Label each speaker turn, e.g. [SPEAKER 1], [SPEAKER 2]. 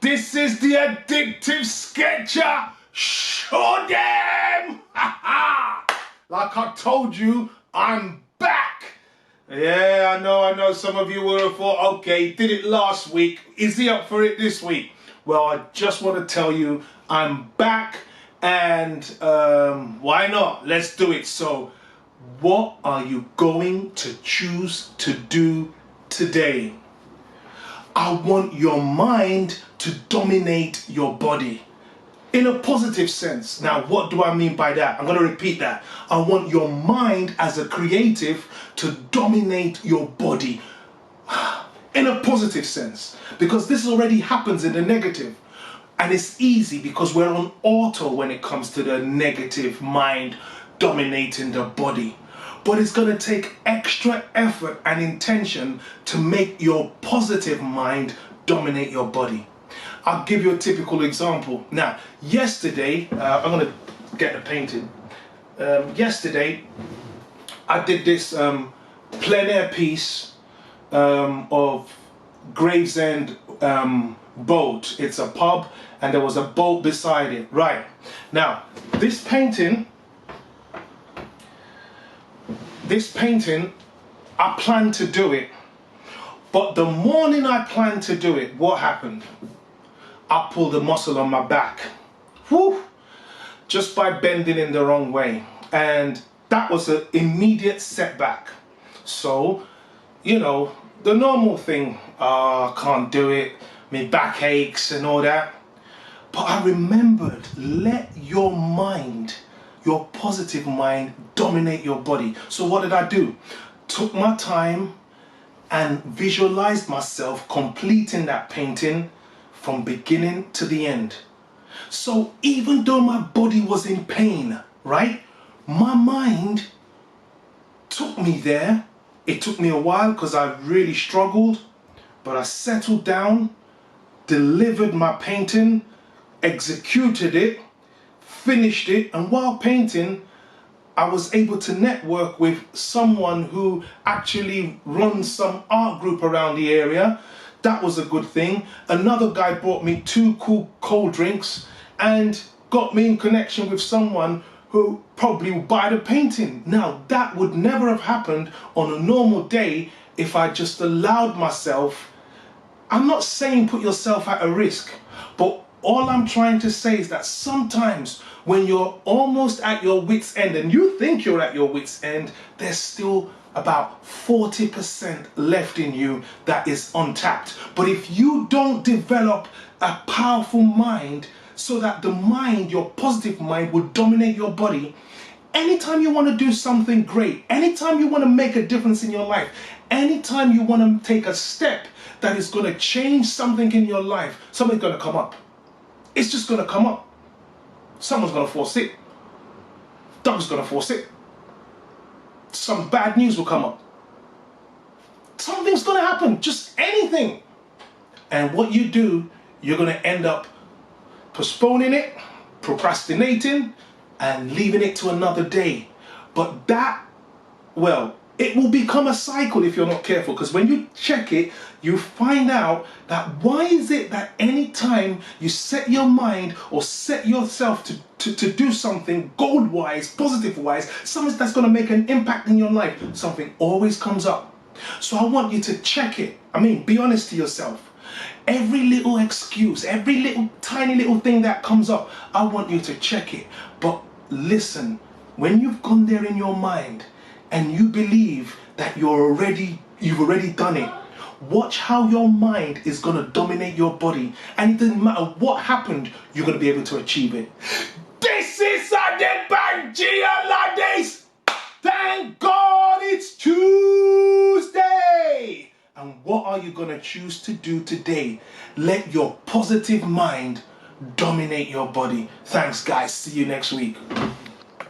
[SPEAKER 1] This is the addictive sketcher. Show them! Like I told you, I'm back. Yeah, I know. Some of you were thought, okay, did it last week. Is he up for it this week? Well, I just want to tell you, I'm back, and why not? Let's do it. So, what are you going to choose to do today? I want your mind to dominate your body in a positive sense. Now, what do I mean by that? I'm going to repeat that. I want your mind as a creative to dominate your body in a positive sense, because this already happens in the negative. And it's easy because we're on auto when it comes to the negative mind dominating the body. But it's going to take extra effort and intention to make your positive mind dominate your body. I'll give you a typical example. Now, yesterday, I'm going to get the painting. Yesterday, I did this plein air piece of Gravesend boat. It's a pub, and there was a boat beside it. Right. Now, this painting, I planned to do it, but the morning I planned to do it, what happened? I pulled a muscle on my back, whew, just by bending in the wrong way, and that was an immediate setback. So, you know, the normal thing, I can't do it, my back aches and all that, but I remembered, let your mind, your positive mind, dominate your body. So what did I do? Took my time and visualized myself completing that painting from beginning to the end. So even though my body was in pain, right, my mind took me there. It took me a while because I really struggled, but I settled down, delivered my painting, executed it, finished it, and while painting, I was able to network with someone who actually runs some art group around the area. That was a good thing. Another guy brought me 2 cool cold drinks and got me in connection with someone who probably would buy the painting. Now, that would never have happened on a normal day if I just allowed myself. I'm not saying put yourself at a risk, but all I'm trying to say is that sometimes when you're almost at your wit's end and you think you're at your wit's end, there's still about 40% left in you that is untapped. But if you don't develop a powerful mind so that the mind, your positive mind, will dominate your body, anytime you want to do something great, anytime you want to make a difference in your life, anytime you want to take a step that is going to change something in your life, something's going to come up. It's just going to come up. Someone's going to fall sick. Dog's going to fall sick. Some bad news will come up. Something's going to happen. Just anything. And what you do, you're going to end up postponing it, procrastinating, and leaving it to another day. But that, well, it will become a cycle if you're not careful, because when you check it, you find out that why is it that anytime you set your mind or set yourself to do something goal-wise, positive-wise, something that's going to make an impact in your life, something always comes up. So I want you to check it. I mean, be honest to yourself. Every little excuse, every little tiny little thing that comes up, I want you to check it. But listen, when you've gone there in your mind, and you believe that you've already done it, watch how your mind is going to dominate your body, and it doesn't matter what happened, you're going to be able to achieve it. This is Tgic, ladies. Thank God it's Tuesday. And what are you going to choose to do today? Let your positive mind dominate your body. Thanks, guys. See you next week.